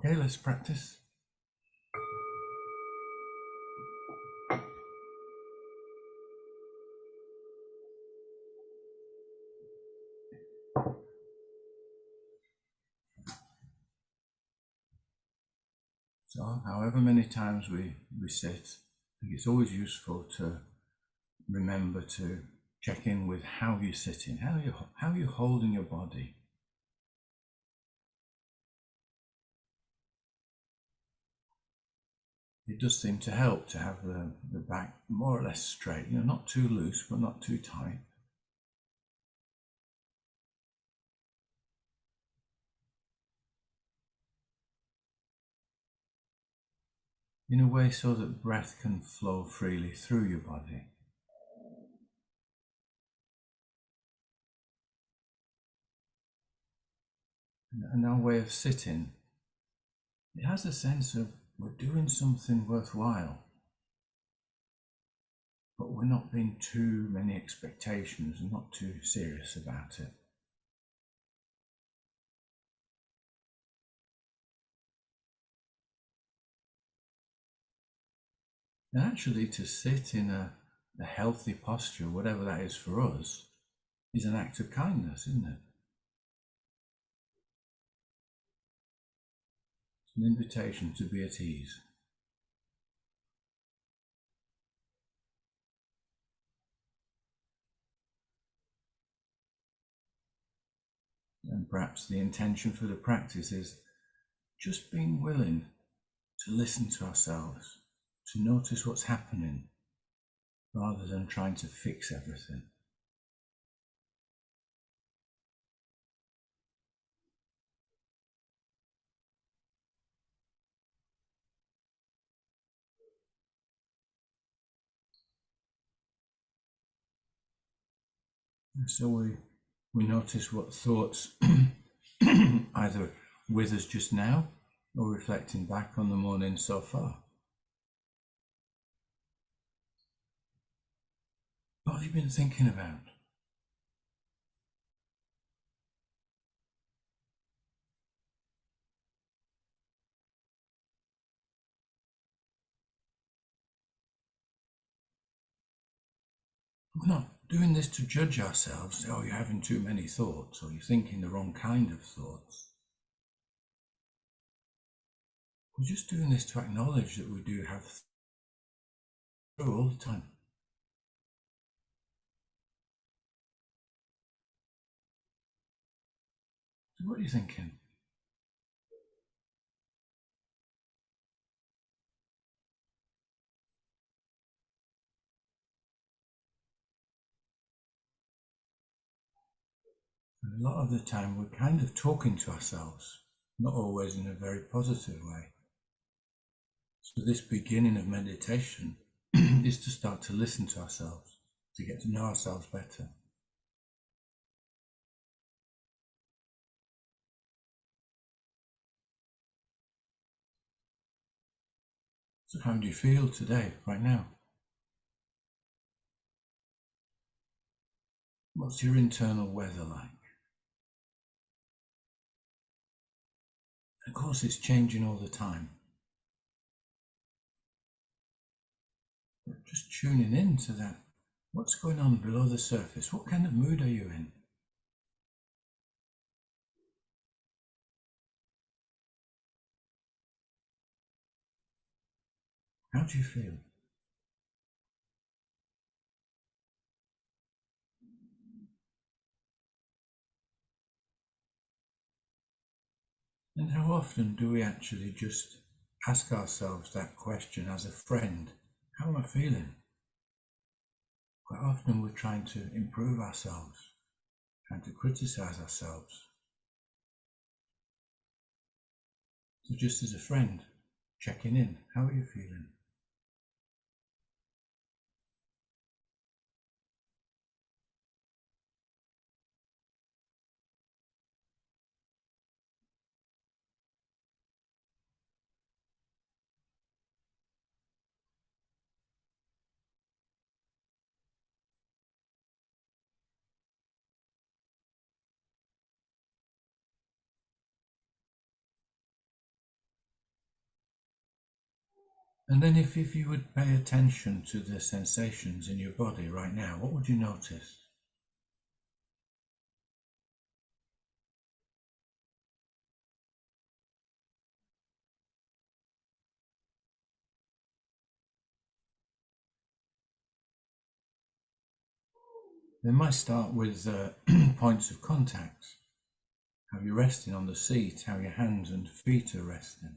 Okay, let's practice. So, however many times we sit, I think it's always useful to remember to check in with how you're sitting, how you're holding your body. It does seem to help to have the back more or less straight, not too loose, but not too tight. In a way so that breath can flow freely through your body. And our way of sitting, it has a sense of we're doing something worthwhile, but we're not being too many expectations and not too serious about it. And actually, to sit in a healthy posture, whatever that is for us, is an act of kindness, isn't it? It's an invitation to be at ease. And perhaps the intention for the practice is just being willing to listen to ourselves, to notice what's happening, rather than trying to fix everything. And so we notice what thoughts either with us just now or reflecting back on the morning so far. What have you been thinking about? We're not doing this to judge ourselves. Oh, you're having too many thoughts, or you're thinking the wrong kind of thoughts. We're just doing this to acknowledge that we do have through all the time. So what are you thinking? And a lot of the time we're kind of talking to ourselves, not always in a very positive way. So this beginning of meditation is to start to listen to ourselves, to get to know ourselves better. So how do you feel today, right now? What's your internal weather like? Of course, it's changing all the time. But just tuning in to that. What's going on below the surface? What kind of mood are you in? How do you feel? And how often do we actually just ask ourselves that question as a friend? How am I feeling? Quite often we're trying to improve ourselves, trying to criticize ourselves. So just as a friend, checking in, how are you feeling? And then if you would pay attention to the sensations in your body right now, what would you notice? They might start with points of contact, how you're resting on the seat, how your hands and feet are resting.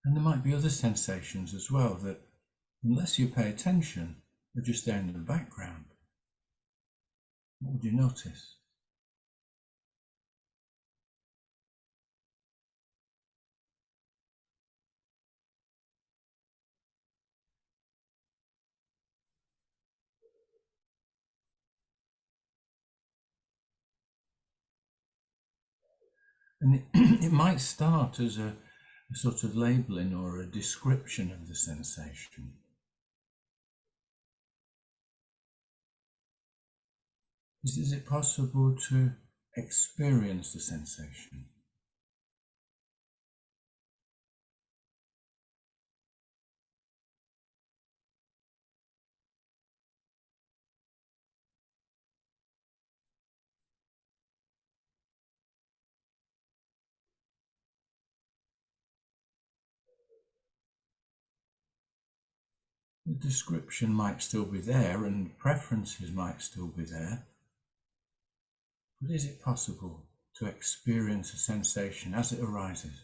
And there might be other sensations as well that, unless you pay attention, are just there in the background. What would you notice? And it might start as a sort of labeling or a description of the sensation. Is it possible to experience the sensation? The description might still be there and preferences might still be there, but is it possible to experience a sensation as it arises?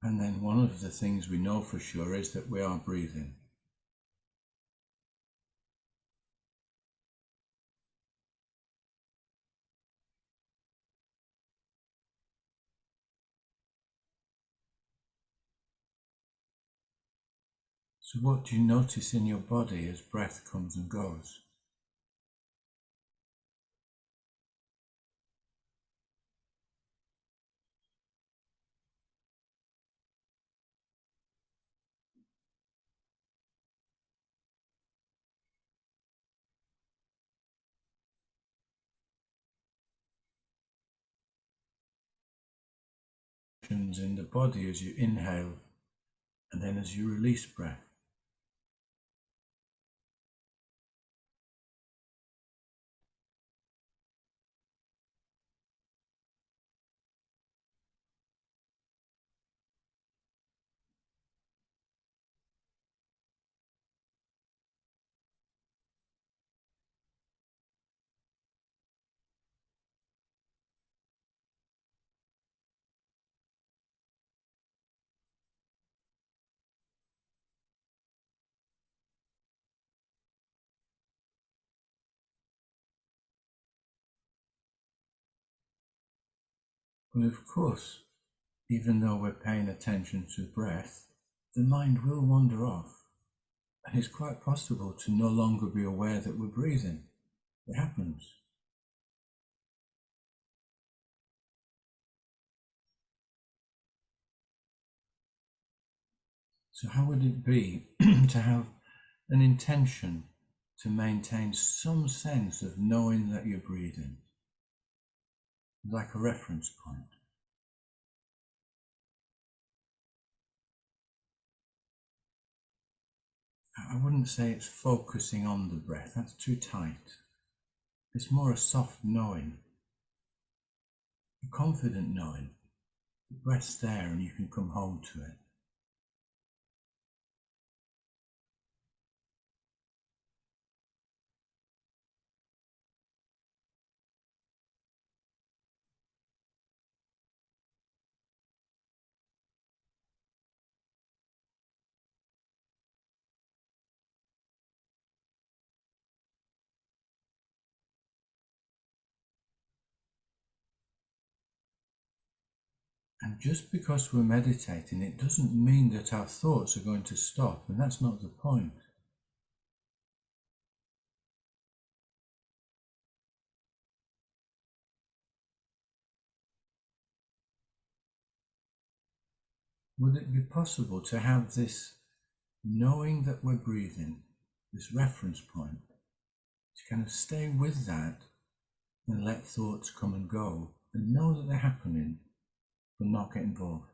And then one of the things we know for sure is that we are breathing. So what do you notice in your body as breath comes and goes? In the body as you inhale and then as you release breath. But of course, even though we're paying attention to breath, the mind will wander off. And it's quite possible to no longer be aware that we're breathing. It happens. So how would it be to have an intention to maintain some sense of knowing that you're breathing, like a reference point? I wouldn't say it's focusing on the breath, that's too tight. It's more a soft knowing, a confident knowing. The breath's there and you can come home to it. And just because we're meditating, it doesn't mean that our thoughts are going to stop, and that's not the point. would it be possible to have this knowing that we're breathing, this reference point, to kind of stay with that and let thoughts come and go and know that they're happening, but not get involved?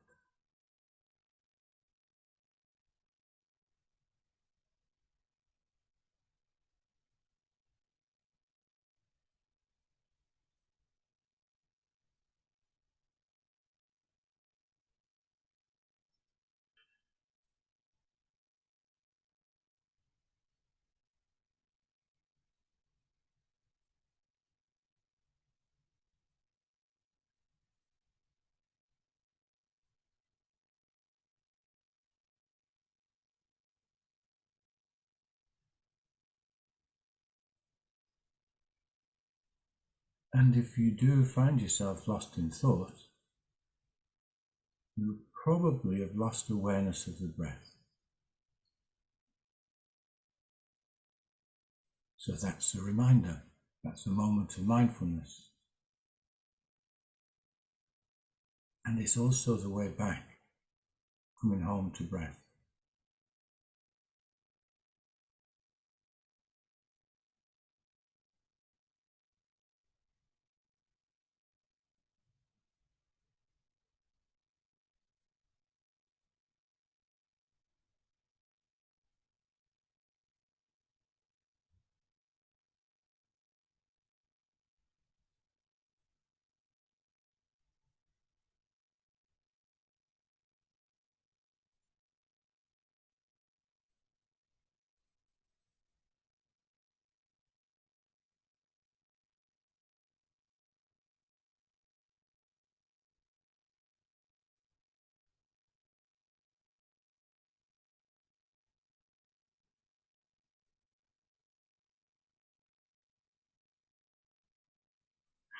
And if you do find yourself lost in thought, you probably have lost awareness of the breath. So that's a reminder. That's a moment of mindfulness. And it's also the way back, coming home to breath.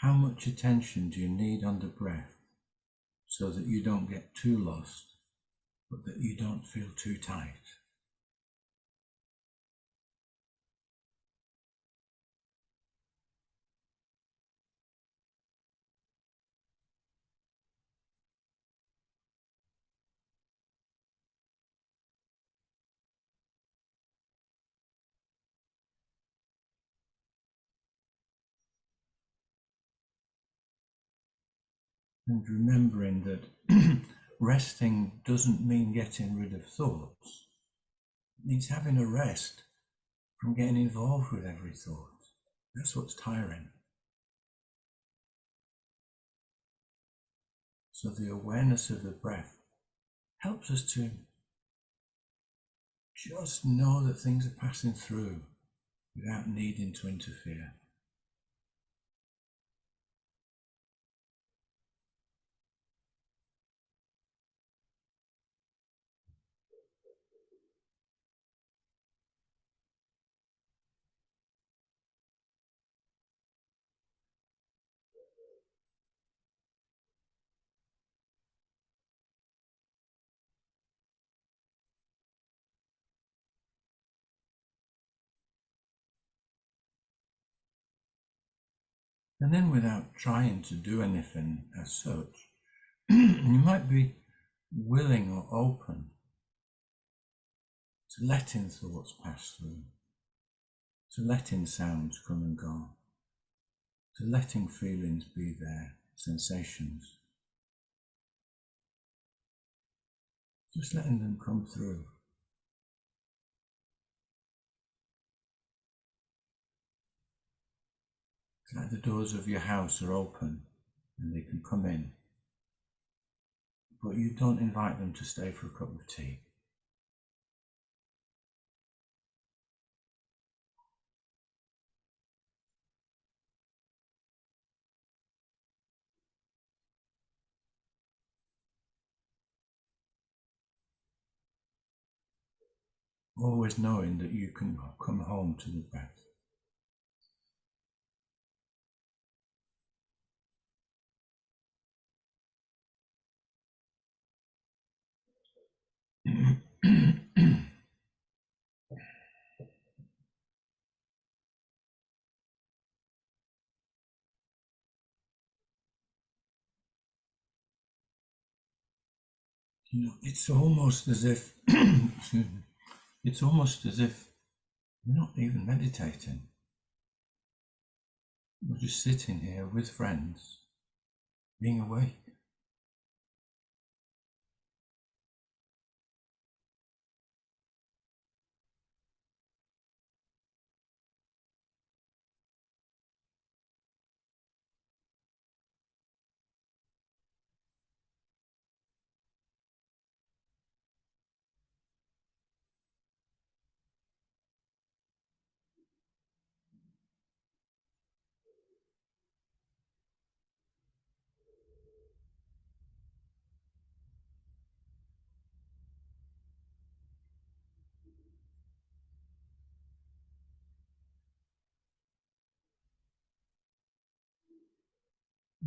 How much attention do you need on the breath so that you don't get too lost, but that you don't feel too tight? And remembering that resting doesn't mean getting rid of thoughts. It means having a rest from getting involved with every thought. That's what's tiring. So the awareness of the breath helps us to just know that things are passing through without needing to interfere. And then without trying to do anything as such, you might be willing or open to letting thoughts pass through, to letting sounds come and go, to letting feelings be there, sensations, just letting them come through. It's like the doors of your house are open and they can come in, but you don't invite them to stay for a cup of tea. Always knowing that you can come home to the breath. It's almost as if, it's almost as if we're not even meditating. We're just sitting here with friends, being awake.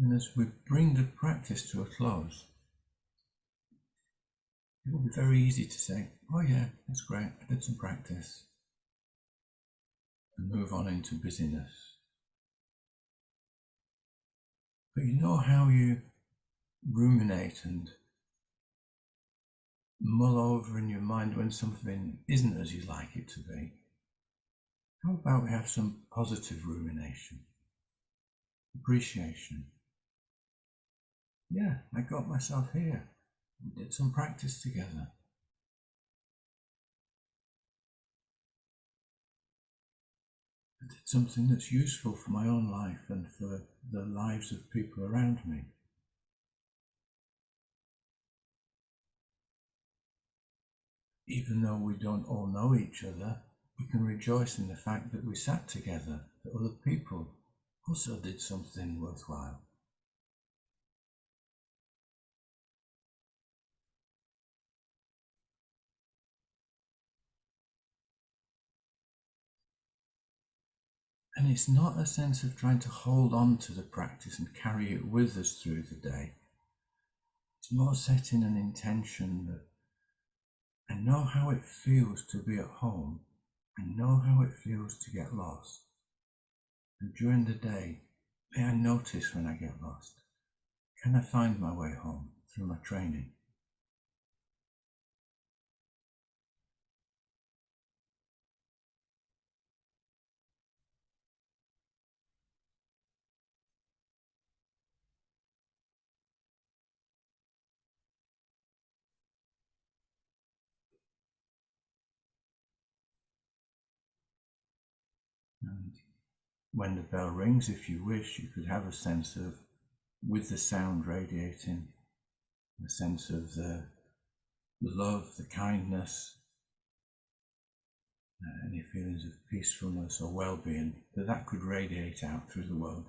And as we bring the practice to a close, it will be very easy to say, oh yeah, that's great, I did some practice, and move on into busyness. But you know how you ruminate and mull over in your mind when something isn't as you like it to be? How about we have some positive rumination, appreciation? Yeah, I got myself here. We did some practice together. I did something that's useful for my own life and for the lives of people around me. Even though we don't all know each other, we can rejoice in the fact that we sat together, that other people also did something worthwhile. And it's not a sense of trying to hold on to the practice and carry it with us through the day. It's more setting an intention that I know how it feels to be at home. I know how it feels to get lost. And during the day, may I notice when I get lost? Can I find my way home through my training? And when the bell rings, if you wish, you could have a sense of, with the sound radiating, a sense of the love, the kindness, any feelings of peacefulness or well-being, that could radiate out through the world.